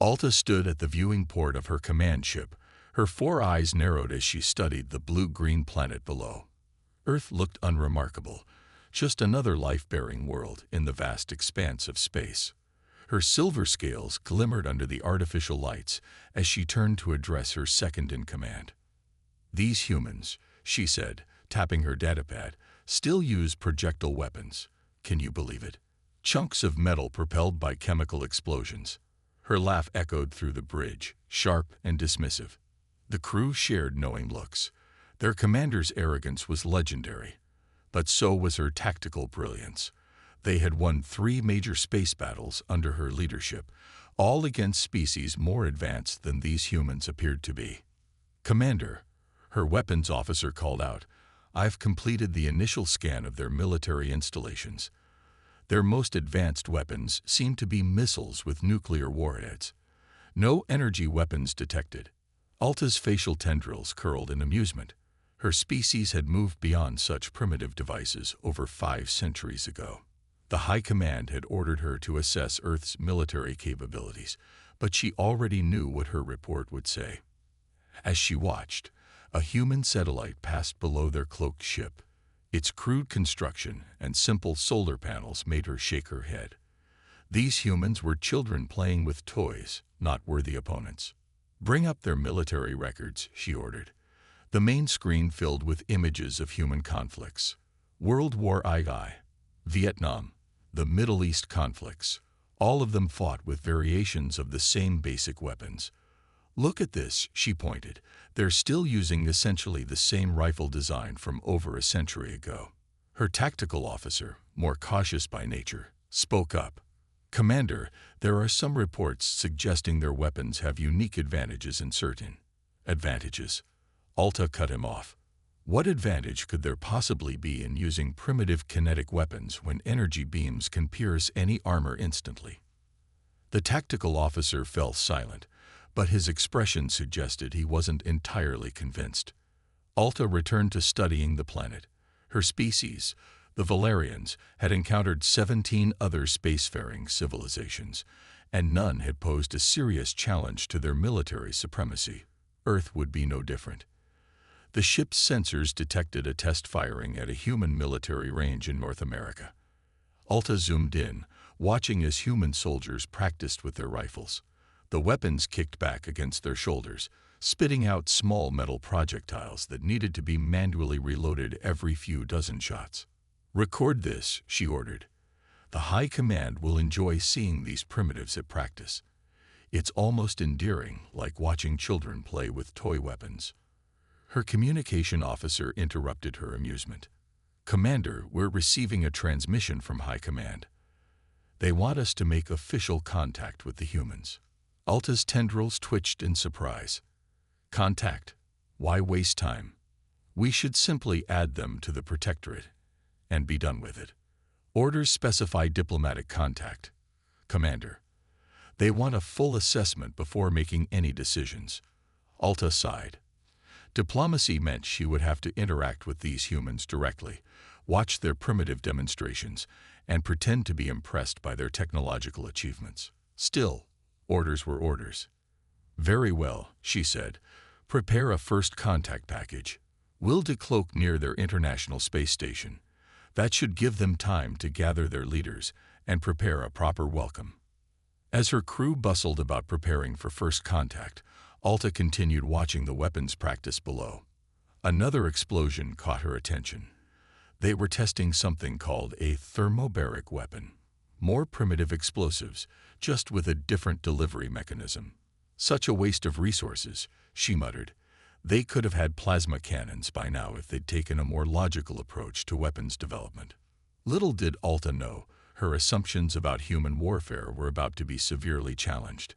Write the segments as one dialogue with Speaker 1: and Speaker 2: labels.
Speaker 1: Alta stood at the viewing port of her command ship. Her four eyes narrowed as she studied the blue-green planet below. Earth looked unremarkable, just another life-bearing world in the vast expanse of space. Her silver scales glimmered under the artificial lights as she turned to address her second-in-command. "These humans," she said, tapping her datapad, "still use projectile weapons. Can you believe it? Chunks of metal propelled by chemical explosions." Her laugh echoed through the bridge, sharp and dismissive. The crew shared knowing looks. Their commander's arrogance was legendary, but so was her tactical brilliance. They had won 3 major space battles under her leadership, all against species more advanced than these humans appeared to be. "Commander," her weapons officer called out, "I've completed the initial scan of their military installations. Their most advanced weapons seem to be missiles with nuclear warheads. No energy weapons detected." Alta's facial tendrils curled in amusement. Her species had moved beyond such primitive devices over 5 centuries ago. The High Command had ordered her to assess Earth's military capabilities, but she already knew what her report would say. As she watched, a human satellite passed below their cloaked ship. Its crude construction and simple solar panels made her shake her head. These humans were children playing with toys, not worthy opponents. "Bring up their military records," she ordered. The main screen filled with images of human conflicts. World War II, Vietnam, the Middle East conflicts, all of them fought with variations of the same basic weapons. "Look at this," she pointed. "They're still using essentially the same rifle design from over a century ago." Her tactical officer, more cautious by nature, spoke up. "Commander, there are some reports suggesting their weapons have unique advantages in certain." "Advantages?" Alta cut him off. "What advantage could there possibly be in using primitive kinetic weapons when energy beams can pierce any armor instantly?" The tactical officer fell silent, but his expression suggested he wasn't entirely convinced. Alta returned to studying the planet. Her species, the Valerians, had encountered 17 other spacefaring civilizations, and none had posed a serious challenge to their military supremacy. Earth would be no different. The ship's sensors detected a test firing at a human military range in North America. Alta zoomed in, watching as human soldiers practiced with their rifles. The weapons kicked back against their shoulders, spitting out small metal projectiles that needed to be manually reloaded every few dozen shots. "Record this," she ordered. "The High Command will enjoy seeing these primitives at practice. It's almost endearing, like watching children play with toy weapons." Her communication officer interrupted her amusement. "Commander, we're receiving a transmission from High Command. They want us to make official contact with the humans." Alta's tendrils twitched in surprise. "Contact? Why waste time? We should simply add them to the Protectorate and be done with it. Orders specify diplomatic contact. Commander, they want a full assessment before making any decisions." Alta sighed. Diplomacy meant she would have to interact with these humans directly, watch their primitive demonstrations, and pretend to be impressed by their technological achievements. Still, orders were orders. "Very well," she said. "Prepare a first contact package. We'll decloak near their International Space Station. That should give them time to gather their leaders and prepare a proper welcome." As her crew bustled about preparing for first contact, Alta continued watching the weapons practice below. Another explosion caught her attention. They were testing something called a thermobaric weapon. More primitive explosives, just with a different delivery mechanism. "Such a waste of resources," she muttered. "They could have had plasma cannons by now if they'd taken a more logical approach to weapons development." Little did Alta know, her assumptions about human warfare were about to be severely challenged.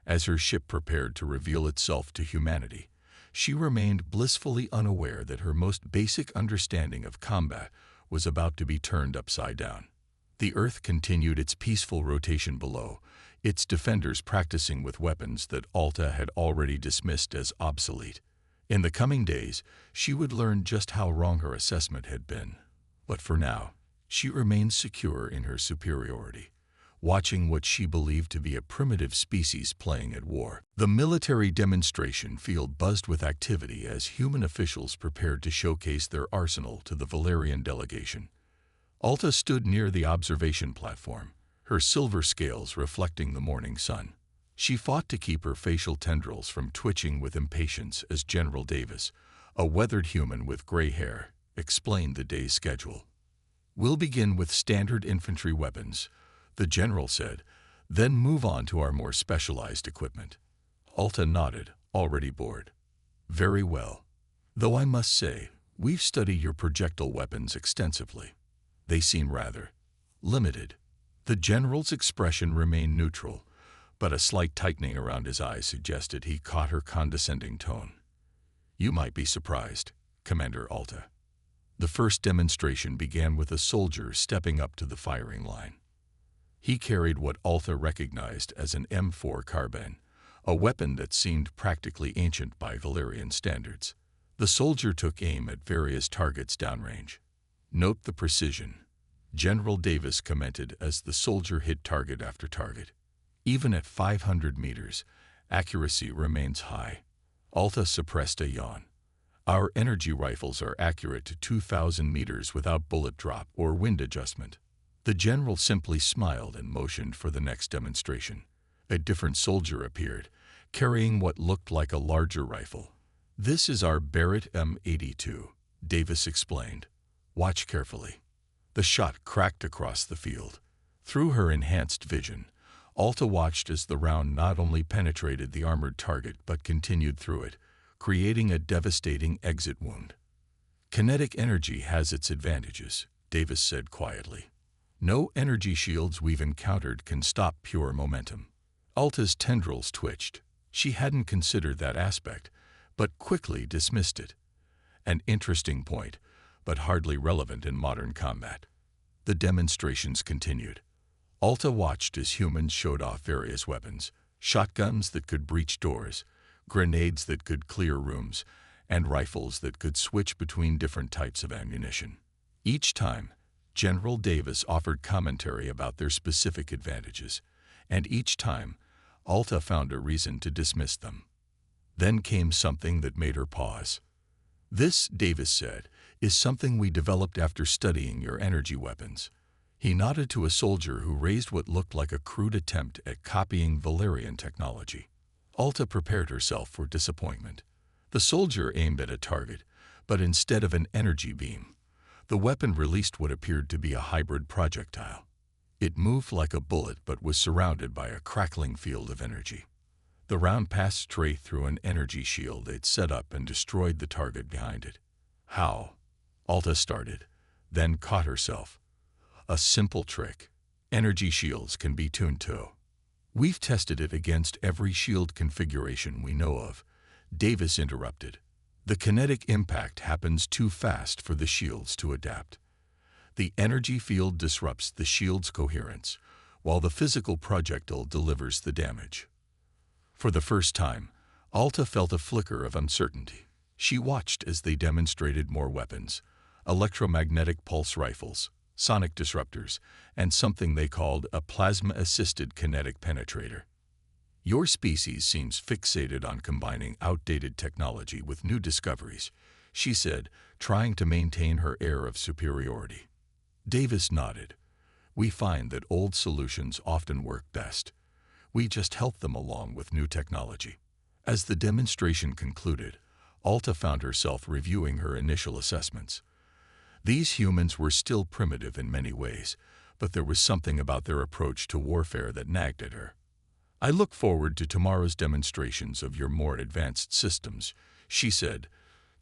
Speaker 1: As her ship prepared to reveal itself to humanity, she remained blissfully unaware that her most basic understanding of combat was about to be turned upside down. The Earth continued its peaceful rotation below, its defenders practicing with weapons that Alta had already dismissed as obsolete. In the coming days, she would learn just how wrong her assessment had been. But for now, she remained secure in her superiority. watching what she believed to be a primitive species playing at war. The military demonstration field buzzed with activity as human officials prepared to showcase their arsenal to the Valerian delegation. Alta stood near the observation platform, her silver scales reflecting the morning sun. She fought to keep her facial tendrils from twitching with impatience as General Davis, a weathered human with gray hair, explained the day's schedule. "We'll begin with standard infantry weapons," the general said, "then move on to our more specialized equipment." Alta nodded, already bored. "Very well. Though I must say, we've studied your projectile weapons extensively. They seem rather limited." The general's expression remained neutral, but a slight tightening around his eyes suggested he caught her condescending tone. "You might be surprised, Commander Alta." The first demonstration began with a soldier stepping up to the firing line. He carried what Alta recognized as an M4 carbine, a weapon that seemed practically ancient by Valerian standards. The soldier took aim at various targets downrange. "Note the precision," General Davis commented as the soldier hit target after target. "Even at 500 meters, accuracy remains high." Alta suppressed a yawn. "Our energy rifles are accurate to 2,000 meters without bullet drop or wind adjustment." The general simply smiled and motioned for the next demonstration. A different soldier appeared, carrying what looked like a larger rifle. "This is our Barrett M82, Davis explained. "Watch carefully." The shot cracked across the field. Through her enhanced vision, Alta watched as the round not only penetrated the armored target but continued through it, creating a devastating exit wound. "Kinetic energy has its advantages," Davis said quietly. "No energy shields we've encountered can stop pure momentum." Alta's tendrils twitched. She hadn't considered that aspect, but quickly dismissed it. An interesting point, but hardly relevant in modern combat. The demonstrations continued. Alta watched as humans showed off various weapons: shotguns that could breach doors, grenades that could clear rooms, and rifles that could switch between different types of ammunition. Each time, General Davis offered commentary about their specific advantages, and each time, Alta found a reason to dismiss them. Then came something that made her pause. "This," Davis said, "is something we developed after studying your energy weapons." He nodded to a soldier who raised what looked like a crude attempt at copying Valerian technology. Alta prepared herself for disappointment. The soldier aimed at a target, but instead of an energy beam, the weapon released what appeared to be a hybrid projectile. It moved like a bullet but was surrounded by a crackling field of energy. The round passed straight through an energy shield they'd set up and destroyed the target behind it. "How?" Alta started, then caught herself. "A simple trick. Energy shields can be tuned to. We've tested it against every shield configuration we know of," Davis interrupted. "The kinetic impact happens too fast for the shields to adapt. The energy field disrupts the shield's coherence, while the physical projectile delivers the damage." For the first time, Alta felt a flicker of uncertainty. She watched as they demonstrated more weapons: electromagnetic pulse rifles, sonic disruptors, and something they called a plasma-assisted kinetic penetrator. "Your species seems fixated on combining outdated technology with new discoveries," she said, trying to maintain her air of superiority. Davis nodded. "We find that old solutions often work best. We just help them along with new technology." As the demonstration concluded, Alta found herself reviewing her initial assessments. These humans were still primitive in many ways, but there was something about their approach to warfare that nagged at her. "I look forward to tomorrow's demonstrations of your more advanced systems," she said,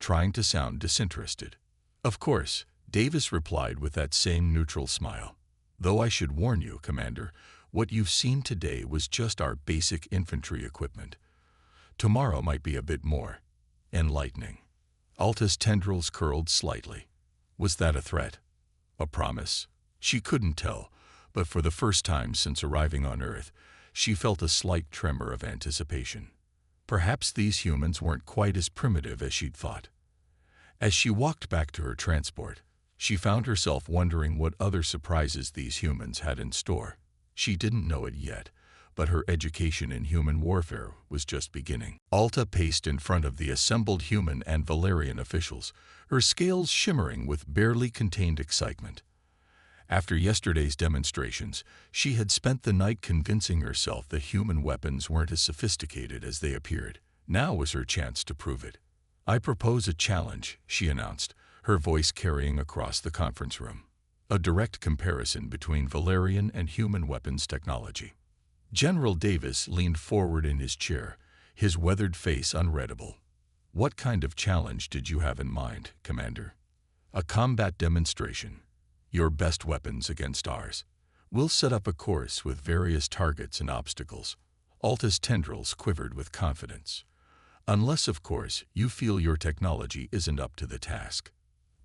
Speaker 1: trying to sound disinterested. "Of course," Davis replied with that same neutral smile. "Though I should warn you, Commander, what you've seen today was just our basic infantry equipment. Tomorrow might be a bit more enlightening." Alta's tendrils curled slightly. Was that a threat? A promise? She couldn't tell, but for the first time since arriving on Earth, she felt a slight tremor of anticipation. Perhaps these humans weren't quite as primitive as she'd thought. As she walked back to her transport, she found herself wondering what other surprises these humans had in store. She didn't know it yet, but her education in human warfare was just beginning. Alta paced in front of the assembled human and Valerian officials, her scales shimmering with barely contained excitement. After yesterday's demonstrations, she had spent the night convincing herself that human weapons weren't as sophisticated as they appeared. Now was her chance to prove it. "I propose a challenge," she announced, her voice carrying across the conference room. A direct comparison between Valerian and human weapons technology. General Davis leaned forward in his chair, his weathered face unreadable. "What kind of challenge did you have in mind, Commander?" "A combat demonstration. Your best weapons against ours. We'll set up a course with various targets and obstacles." Alta's tendrils quivered with confidence. "Unless, of course, you feel your technology isn't up to the task."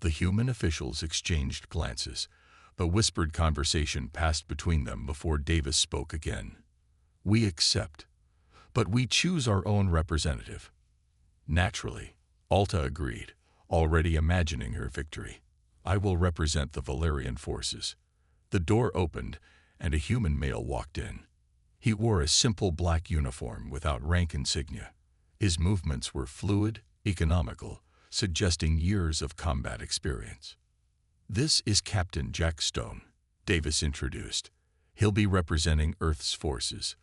Speaker 1: The human officials exchanged glances, but whispered conversation passed between them before Davis spoke again. "We accept, but we choose our own representative." "Naturally," Alta agreed, already imagining her victory. "I will represent the Valerian forces." The door opened, and a human male walked in. He wore a simple black uniform without rank insignia. His movements were fluid, economical, suggesting years of combat experience. "This is Captain Jack Stone," Davis introduced. "He'll be representing Earth's forces."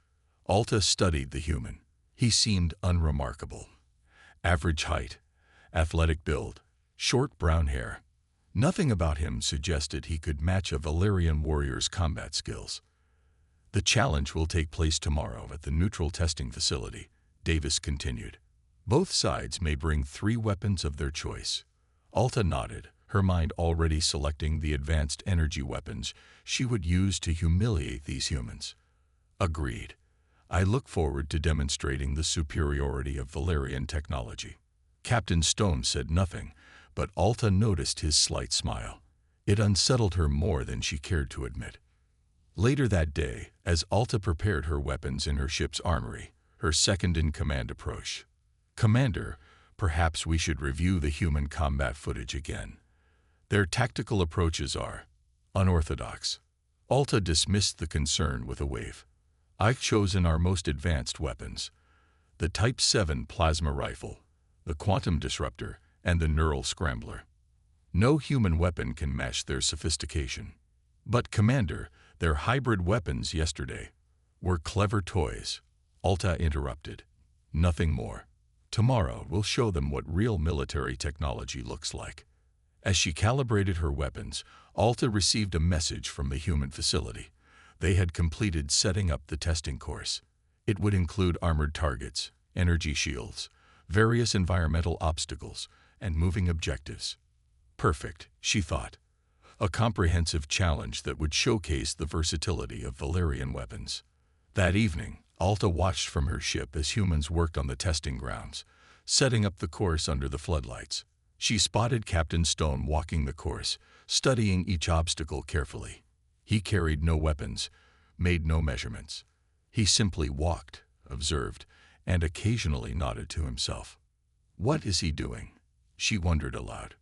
Speaker 1: Alta studied the human. He seemed unremarkable. Average height, athletic build, short brown hair. Nothing about him suggested he could match a Valerian warrior's combat skills. "The challenge will take place tomorrow at the neutral testing facility," Davis continued. "Both sides may bring 3 weapons of their choice." Alta nodded, her mind already selecting the advanced energy weapons she would use to humiliate these humans. "Agreed. I look forward to demonstrating the superiority of Valerian technology." Captain Stone said nothing, but Alta noticed his slight smile. It unsettled her more than she cared to admit. Later that day, as Alta prepared her weapons in her ship's armory, her second-in-command approached. "Commander, perhaps we should review the human combat footage again. Their tactical approaches are unorthodox." Alta dismissed the concern with a wave. "I've chosen our most advanced weapons: the Type 7 plasma rifle, the quantum disruptor, and the neural scrambler. No human weapon can match their sophistication." "But Commander, their hybrid weapons yesterday were clever toys," Alta interrupted. "Nothing more. Tomorrow we'll show them what real military technology looks like." As she calibrated her weapons, Alta received a message from the human facility. They had completed setting up the testing course. It would include armored targets, energy shields, various environmental obstacles, and moving objectives. Perfect, she thought. A comprehensive challenge that would showcase the versatility of Valerian weapons. That evening, Alta watched from her ship as humans worked on the testing grounds, setting up the course under the floodlights. She spotted Captain Stone walking the course, studying each obstacle carefully. He carried no weapons, made no measurements. He simply walked, observed, and occasionally nodded to himself. "What is he doing?" she wondered aloud.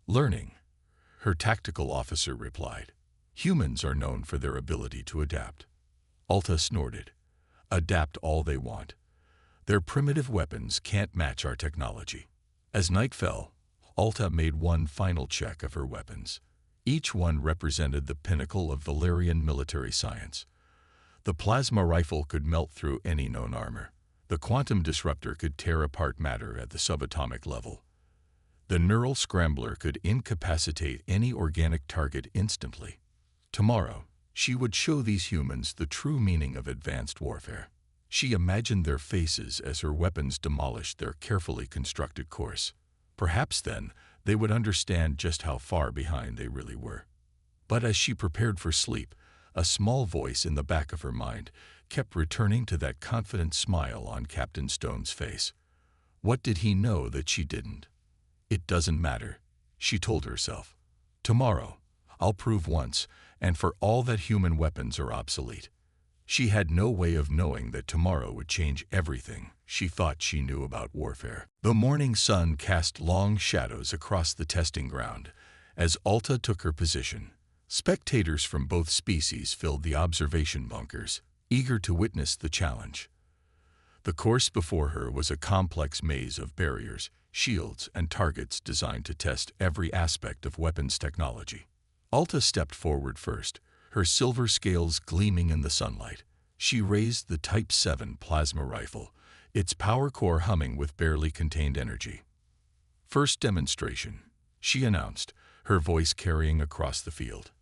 Speaker 1: "Learning," her tactical officer replied. "Humans are known for their ability to adapt." Alta snorted. "Adapt all they want. Their primitive weapons can't match our technology." As night fell, Alta made one final check of her weapons. Each one represented the pinnacle of Valerian military science. The plasma rifle could melt through any known armor. The quantum disruptor could tear apart matter at the subatomic level. The neural scrambler could incapacitate any organic target instantly. Tomorrow, she would show these humans the true meaning of advanced warfare. She imagined their faces as her weapons demolished their carefully constructed course. Perhaps then, they would understand just how far behind they really were. But as she prepared for sleep, a small voice in the back of her mind kept returning to that confident smile on Captain Stone's face. What did he know that she didn't? "It doesn't matter," she told herself. "Tomorrow, I'll prove once and for all that human weapons are obsolete." She had no way of knowing that tomorrow would change everything she thought she knew about warfare. The morning sun cast long shadows across the testing ground as Alta took her position, Spectators from both species filled the observation bunkers, eager to witness the challenge. The course before her was a complex maze of barriers, shields, and targets designed to test every aspect of weapons technology. Alta stepped forward first, her silver scales gleaming in the sunlight. She raised the Type 7 plasma rifle, its power core humming with barely contained energy. "First demonstration," she announced, her voice carrying across the field.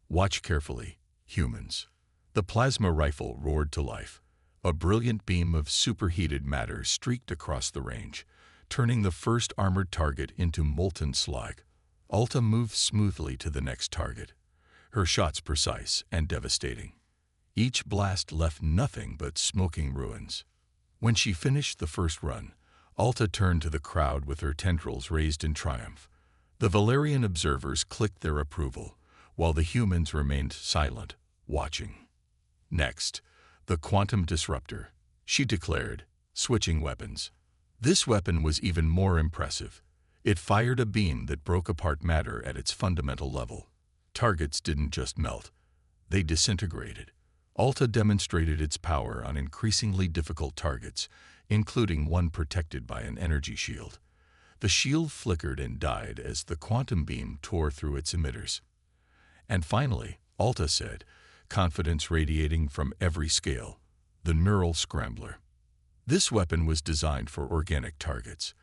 Speaker 1: "Watch carefully, humans." The plasma rifle roared to life. A brilliant beam of superheated matter streaked across the range, turning the first armored target into molten slag. Alta moved smoothly to the next target, her shots precise and devastating. Each blast left nothing but smoking ruins. When she finished the first run, Alta turned to the crowd with her tendrils raised in triumph. The Valerian observers clicked their approval, while the humans remained silent, watching. "Next, the quantum disruptor," she declared, switching weapons. This weapon was even more impressive. It fired a beam that broke apart matter at its fundamental level. Targets didn't just melt, they disintegrated. Alta demonstrated its power on increasingly difficult targets, including one protected by an energy shield. The shield flickered and died as the quantum beam tore through its emitters. And finally, Alta said, confidence radiating from every scale, "The Neural Scrambler." This weapon was designed for organic targets.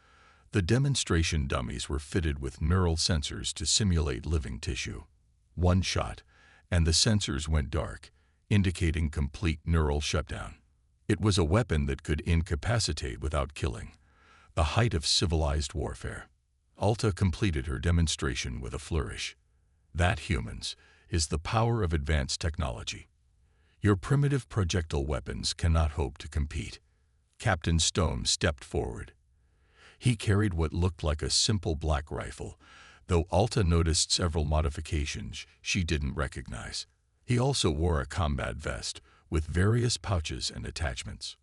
Speaker 1: The demonstration dummies were fitted with neural sensors to simulate living tissue. One shot, and the sensors went dark, indicating complete neural shutdown. It was a weapon that could incapacitate without killing, the height of civilized warfare. Alta completed her demonstration with a flourish. "That, humans, is the power of advanced technology. Your primitive projectile weapons cannot hope to compete." Captain Stone stepped forward. He carried what looked like a simple black rifle, though Alta noticed several modifications she didn't recognize. He also wore a combat vest with various pouches and attachments.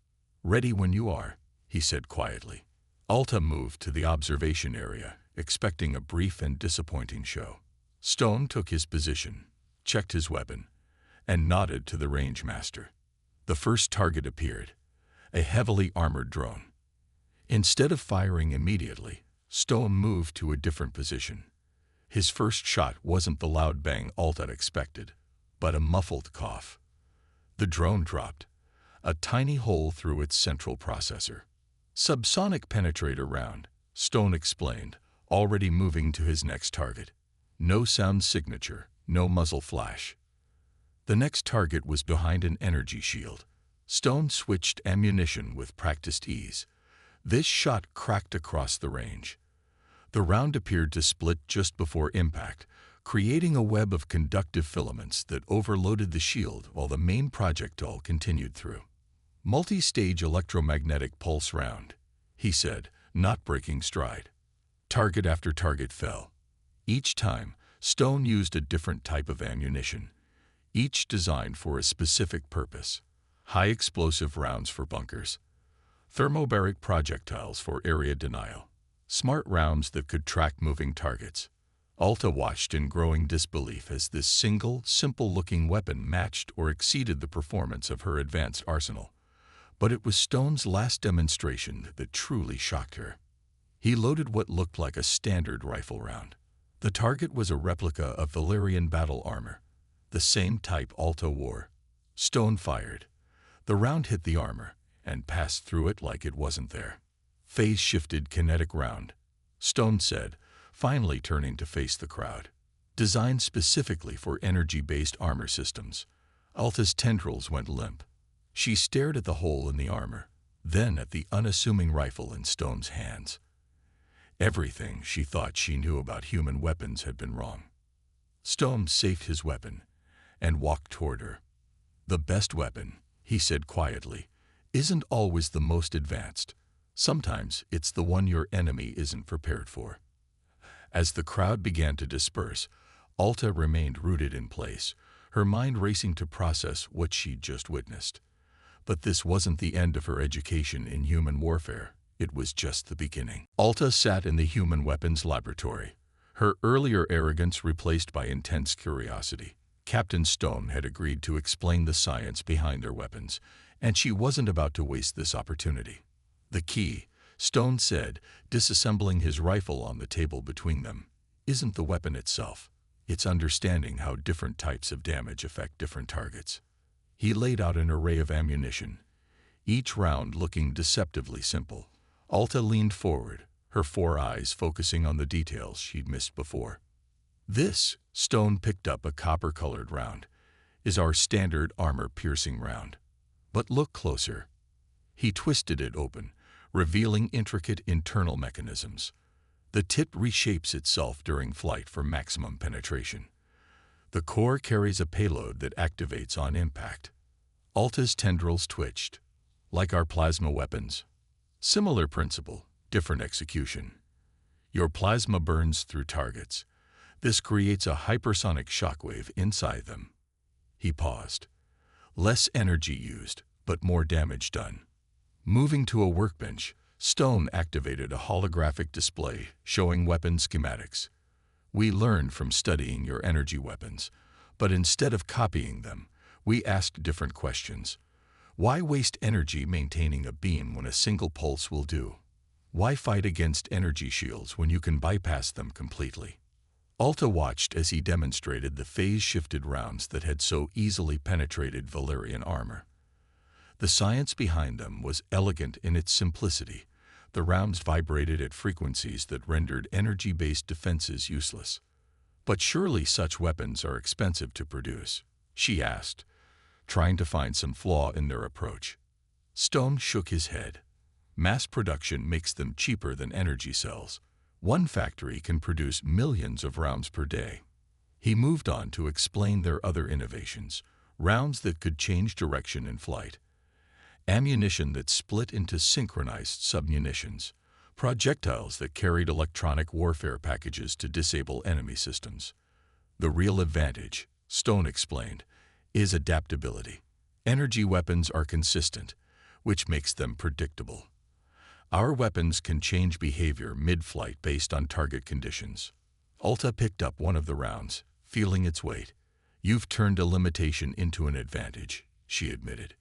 Speaker 1: "Ready when you are," he said quietly. Alta moved to the observation area, expecting a brief and disappointing show. Stone took his position, checked his weapon, and nodded to the range master. The first target appeared, a heavily armored drone. Instead of firing immediately, Stone moved to a different position. His first shot wasn't the loud bang Alta expected, but a muffled cough. The drone dropped, a tiny hole through its central processor. "Subsonic penetrator round," Stone explained, already moving to his next target. No sound signature, no muzzle flash. The next target was behind an energy shield. Stone switched ammunition with practiced ease. This shot cracked across the range. The round appeared to split just before impact, creating a web of conductive filaments that overloaded the shield while the main projectile continued through. "Multi-stage electromagnetic pulse round," he said, not breaking stride. Target after target fell. Each time, Stone used a different type of ammunition, each designed for a specific purpose. High-explosive rounds for bunkers, thermobaric projectiles for area denial, smart rounds that could track moving targets. Alta watched in growing disbelief as this single, simple-looking weapon matched or exceeded the performance of her advanced arsenal. But it was Stone's last demonstration that truly shocked her. He loaded what looked like a standard rifle round. The target was a replica of Valerian battle armor, the same type Alta wore. Stone fired. The round hit the armor and passed through it like it wasn't there. "Phase-shifted kinetic round," Stone said, finally turning to face the crowd. "Designed specifically for energy-based armor systems." Alta's tendrils went limp. She stared at the hole in the armor, then at the unassuming rifle in Stone's hands. Everything she thought she knew about human weapons had been wrong. Stone safed his weapon and walked toward her. "The best weapon," he said quietly, "isn't always the most advanced. Sometimes it's the one your enemy isn't prepared for." As the crowd began to disperse, Alta remained rooted in place, her mind racing to process what she'd just witnessed. But this wasn't the end of her education in human warfare. It was just the beginning. Alta sat in the human weapons laboratory, her earlier arrogance replaced by intense curiosity. Captain Stone had agreed to explain the science behind their weapons, and she wasn't about to waste this opportunity. The key, Stone said, disassembling his rifle on the table between them, isn't the weapon itself. It's understanding how different types of damage affect different targets. He laid out an array of ammunition, each round looking deceptively simple. Alta leaned forward, her 4 eyes focusing on the details she'd missed before. This, Stone picked up a copper-colored round, is our standard armor-piercing round. But look closer. He twisted it open, revealing intricate internal mechanisms. The tip reshapes itself during flight for maximum penetration. The core carries a payload that activates on impact. Alta's tendrils twitched, like our plasma weapons. Similar principle, different execution. Your plasma burns through targets. This creates a hypersonic shockwave inside them. He paused. Less energy used, but more damage done. Moving to a workbench, Stone activated a holographic display showing weapon schematics. We learned from studying your energy weapons, but instead of copying them, we asked different questions. Why waste energy maintaining a beam when a single pulse will do? Why fight against energy shields when you can bypass them completely? Alta watched as he demonstrated the phase-shifted rounds that had so easily penetrated Valerian armor. The science behind them was elegant in its simplicity. The rounds vibrated at frequencies that rendered energy-based defenses useless. But surely such weapons are expensive to produce, she asked, trying to find some flaw in their approach. Stone shook his head. Mass production makes them cheaper than energy cells. One factory can produce millions of rounds per day. He moved on to explain their other innovations, rounds that could change direction in flight, ammunition that split into synchronized submunitions, projectiles that carried electronic warfare packages to disable enemy systems. The real advantage, Stone explained, is adaptability. Energy weapons are consistent, which makes them predictable. Our weapons can change behavior mid-flight based on target conditions. Alta picked up one of the rounds, feeling its weight. You've turned a limitation into an advantage, she admitted.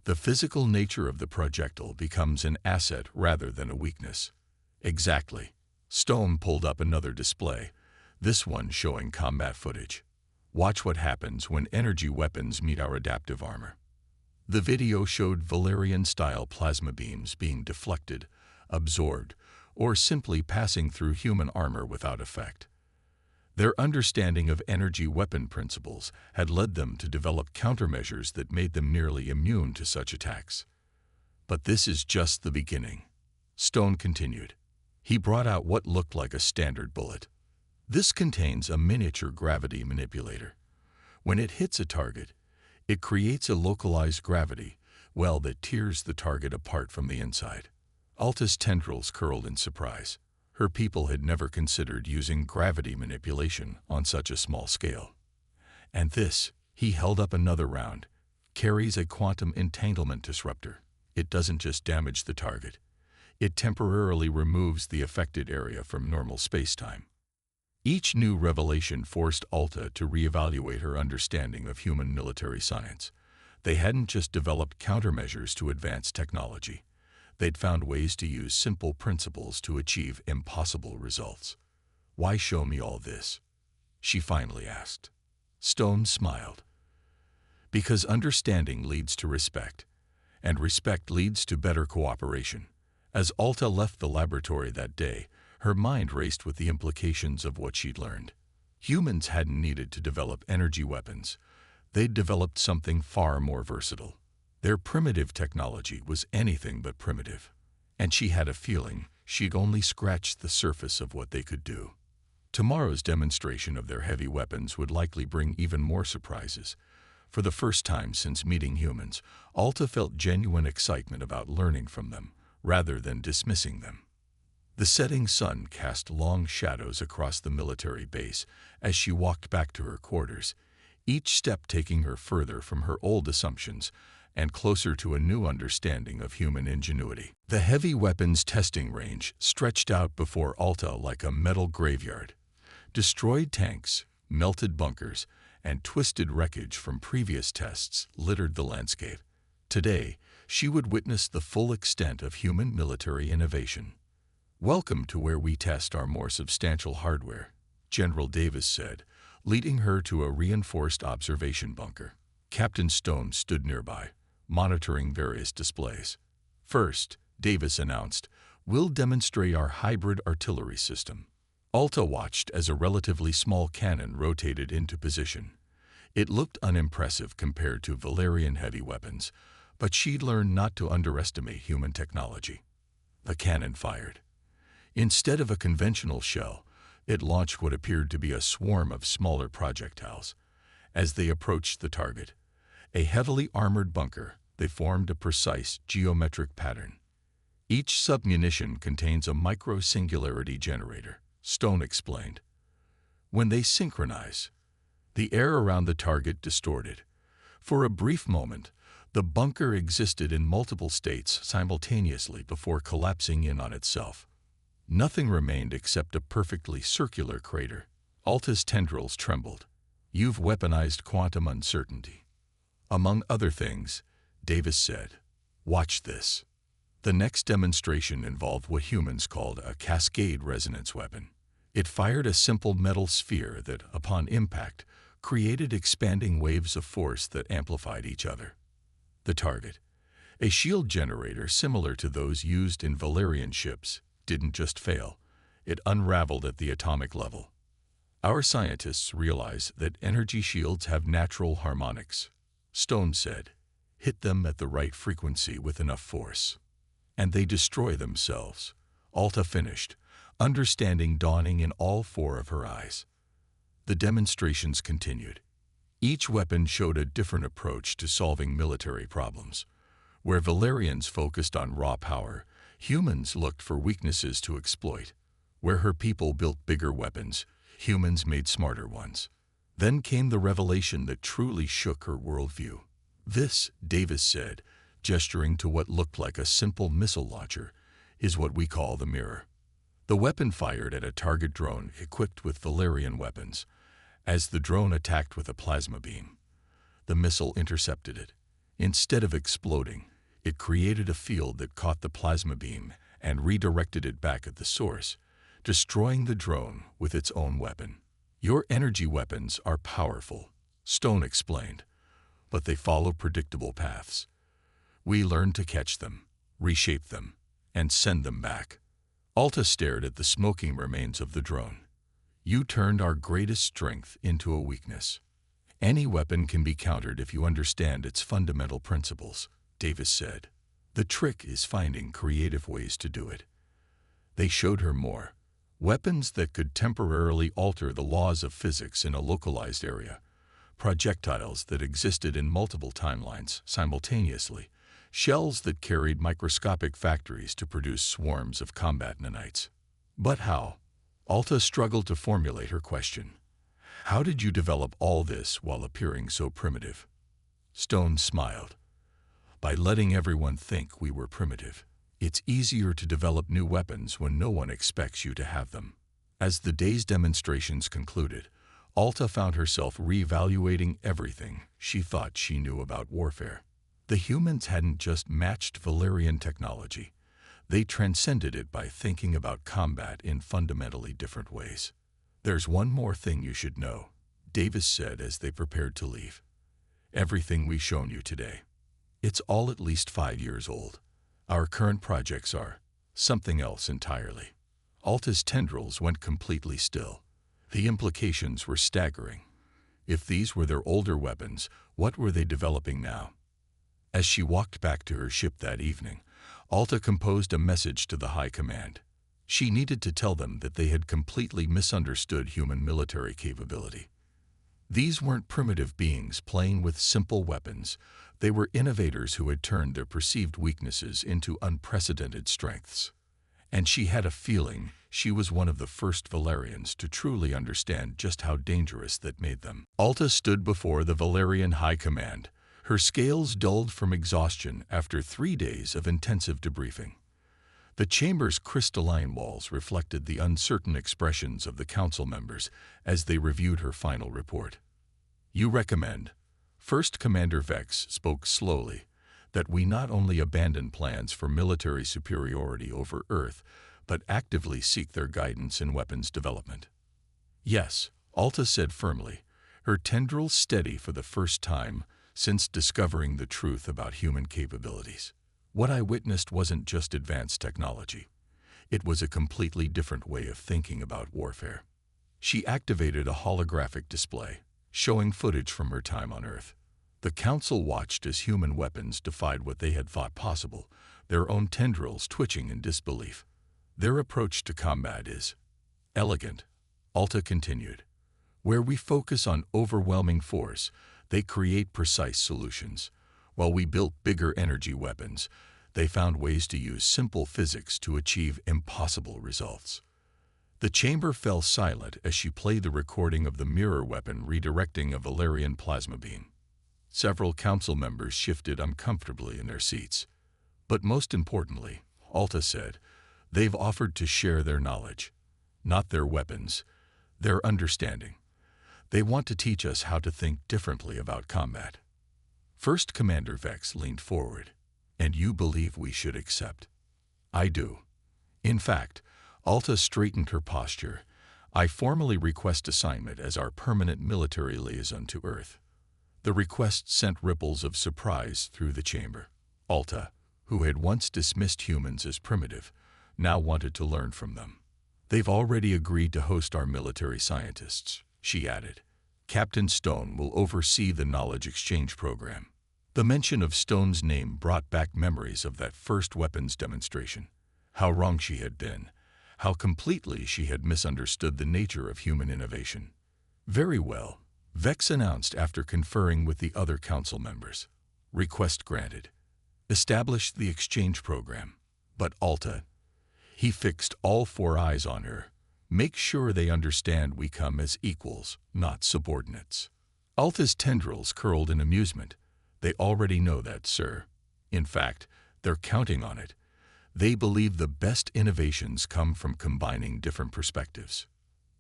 Speaker 1: The physical nature of the projectile becomes an asset rather than a weakness. Exactly. Stone pulled up another display, this one showing combat footage. Watch what happens when energy weapons meet our adaptive armor. The video showed Valerian-style plasma beams being deflected, absorbed, or simply passing through human armor without effect. Their understanding of energy weapon principles had led them to develop countermeasures that made them nearly immune to such attacks. But this is just the beginning, Stone continued. He brought out what looked like a standard bullet. This contains a miniature gravity manipulator. When it hits a target, it creates a localized gravity well that tears the target apart from the inside. Alta's tendrils curled in surprise. Her people had never considered using gravity manipulation on such a small scale. And this, he held up another round, carries a quantum entanglement disruptor. It doesn't just damage the target. It temporarily removes the affected area from normal space-time. Each new revelation forced Alta to reevaluate her understanding of human military science. They hadn't just developed countermeasures to advance technology. They'd found ways to use simple principles to achieve impossible results. Why show me all this? She finally asked. Stone smiled. Because understanding leads to respect, and respect leads to better cooperation. As Alta left the laboratory that day, her mind raced with the implications of what she'd learned. Humans hadn't needed to develop energy weapons. They'd developed something far more versatile. Their primitive technology was anything but primitive, and she had a feeling she'd only scratched the surface of what they could do. Tomorrow's demonstration of their heavy weapons would likely bring even more surprises. For the first time since meeting humans, Alta felt genuine excitement about learning from them, rather than dismissing them. The setting sun cast long shadows across the military base as she walked back to her quarters, each step taking her further from her old assumptions and closer to a new understanding of human ingenuity. The heavy weapons testing range stretched out before Alta like a metal graveyard. Destroyed tanks, melted bunkers, and twisted wreckage from previous tests littered the landscape. Today, she would witness the full extent of human military innovation. "Welcome to where we test our more substantial hardware," General Davis said, leading her to a reinforced observation bunker. Captain Stone stood nearby, monitoring various displays. "First," Davis announced, "we'll demonstrate our hybrid artillery system." Alta watched as a relatively small cannon rotated into position. It looked unimpressive compared to Valerian heavy weapons, but she'd learned not to underestimate human technology. The cannon fired. Instead of a conventional shell, it launched what appeared to be a swarm of smaller projectiles. As they approached the target, a heavily armored bunker, they formed a precise geometric pattern. "Each submunition contains a micro-singularity generator," Stone explained. "When they synchronize, the air around the target distorted. For a brief moment, the bunker existed in multiple states simultaneously before collapsing in on itself. Nothing remained except a perfectly circular crater." Alta's tendrils trembled. "You've weaponized quantum uncertainty." "Among other things," Davis said. "Watch this." The next demonstration involved what humans called a cascade resonance weapon. It fired a simple metal sphere that, upon impact, created expanding waves of force that amplified each other. The target, a shield generator similar to those used in Valerian ships, didn't just fail, it unraveled at the atomic level. "Our scientists realize that energy shields have natural harmonics," Stone said. "Hit them at the right frequency with enough force, and they destroy themselves," Alta finished, understanding dawning in all four of her eyes. The demonstrations continued. Each weapon showed a different approach to solving military problems. Where Valerians focused on raw power, humans looked for weaknesses to exploit. Where her people built bigger weapons, humans made smarter ones. Then came the revelation that truly shook her worldview. "This," Davis said, gesturing to what looked like a simple missile launcher, "is what we call the mirror." The weapon fired at a target drone equipped with Valerian weapons. As the drone attacked with a plasma beam, the missile intercepted it. Instead of exploding, it created a field that caught the plasma beam and redirected it back at the source, destroying the drone with its own weapon. "Your energy weapons are powerful," Stone explained, "but they follow predictable paths. We learn to catch them, reshape them, and send them back." Alta stared at the smoking remains of the drone. "You turned our greatest strength into a weakness. Any weapon can be countered if you understand its fundamental principles," Davis said. "The trick is finding creative ways to do it." They showed her more. Weapons that could temporarily alter the laws of physics in a localized area. Projectiles that existed in multiple timelines simultaneously. Shells that carried microscopic factories to produce swarms of combat nanites. "But how?" Alta struggled to formulate her question. "How did you develop all this while appearing so primitive?" Stone smiled. "By letting everyone think we were primitive. It's easier to develop new weapons when no one expects you to have them." As the day's demonstrations concluded, Alta found herself reevaluating everything she thought she knew about warfare. The humans hadn't just matched Valerian technology. They transcended it by thinking about combat in fundamentally different ways. "There's one more thing you should know," Davis said as they prepared to leave. "Everything we've shown you today, it's all at least 5 years old. Our current projects are something else entirely." Alta's tendrils went completely still. The implications were staggering. If these were their older weapons, what were they developing now? As she walked back to her ship that evening, Alta composed a message to the High Command. She needed to tell them that they had completely misunderstood human military capability. These weren't primitive beings playing with simple weapons. They were innovators who had turned their perceived weaknesses into unprecedented strengths. And she had a feeling she was one of the first Valerians to truly understand just how dangerous that made them. Alta stood before the Valerian High Command, her scales dulled from exhaustion after 3 days of intensive debriefing. The chamber's crystalline walls reflected the uncertain expressions of the council members as they reviewed her final report. "You recommend," First Commander Vex spoke slowly, "that we not only abandon plans for military superiority over Earth, but actively seek their guidance in weapons development." "Yes," Alta said firmly, her tendrils steady for the first time since discovering the truth about human capabilities. What I witnessed wasn't just advanced technology. It was a completely different way of thinking about warfare. She activated a holographic display, showing footage from her time on Earth. The Council watched as human weapons defied what they had thought possible, their own tendrils twitching in disbelief. "Their approach to combat is elegant," Alta continued. "Where we focus on overwhelming force, they create precise solutions. While we built bigger energy weapons, they found ways to use simple physics to achieve impossible results." The chamber fell silent as she played the recording of the mirror weapon redirecting a Valerian plasma beam. Several council members shifted uncomfortably in their seats. "But most importantly," Alta said, "they've offered to share their knowledge. Not their weapons, their understanding. They want to teach us how to think differently about combat." First Commander Vex leaned forward. "And you believe we should accept?" "I do. In fact," Alta straightened her posture, "I formally request assignment as our permanent military liaison to Earth." The request sent ripples of surprise through the chamber. Alta, who had once dismissed humans as primitive, now wanted to learn from them. "They've already agreed to host our military scientists," she added. "Captain Stone will oversee the knowledge exchange program." The mention of Stone's name brought back memories of that first weapons demonstration. How wrong she had been. How completely she had misunderstood the nature of human innovation. "Very well," Vex announced after conferring with the other council members. "Request granted. Establish the exchange program." "But Alta," he fixed all four eyes on her, "make sure they understand we come as equals, not subordinates." Alta's tendrils curled in amusement. "They already know that, sir. In fact, they're counting on it. They believe the best innovations come from combining different perspectives."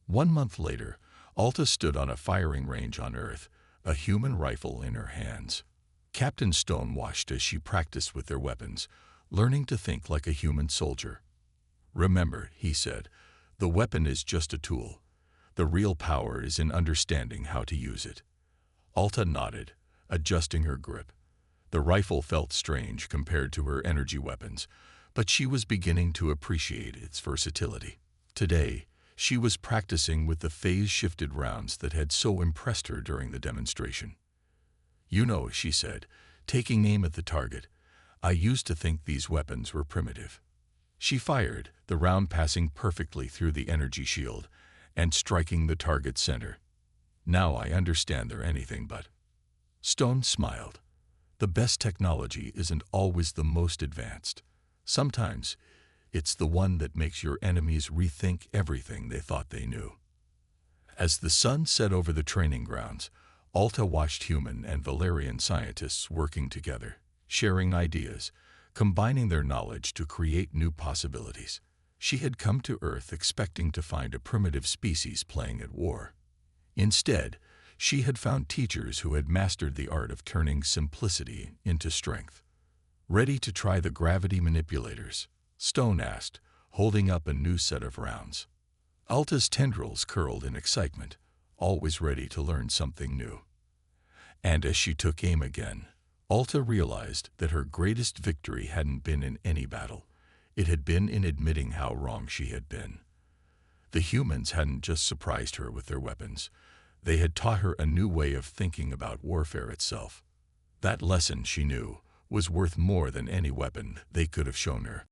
Speaker 1: 1 month later, Alta stood on a firing range on Earth, a human rifle in her hands. Captain Stone watched as she practiced with their weapons, learning to think like a human soldier. "Remember," he said, "the weapon is just a tool. The real power is in understanding how to use it." Alta nodded, adjusting her grip. The rifle felt strange compared to her energy weapons, but she was beginning to appreciate its versatility. Today, she was practicing with the phase-shifted rounds that had so impressed her during the demonstration. "You know," she said, taking aim at the target, "I used to think these weapons were primitive." She fired, the round passing perfectly through the energy shield and striking the target's center. "Now I understand they're anything but." Stone smiled. "The best technology isn't always the most advanced. Sometimes it's the one that makes your enemies rethink everything they thought they knew." As the sun set over the training grounds, Alta watched human and Valerian scientists working together, sharing ideas, combining their knowledge to create new possibilities. She had come to Earth expecting to find a primitive species playing at war. Instead, she had found teachers who had mastered the art of turning simplicity into strength. "Ready to try the gravity manipulators?" Stone asked, holding up a new set of rounds. Alta's tendrils curled in excitement, always ready to learn something new. And as she took aim again, Alta realized that her greatest victory hadn't been in any battle. It had been in admitting how wrong she had been. The humans hadn't just surprised her with their weapons. They had taught her a new way of thinking about warfare itself. That lesson, she knew, was worth more than any weapon they could have shown her.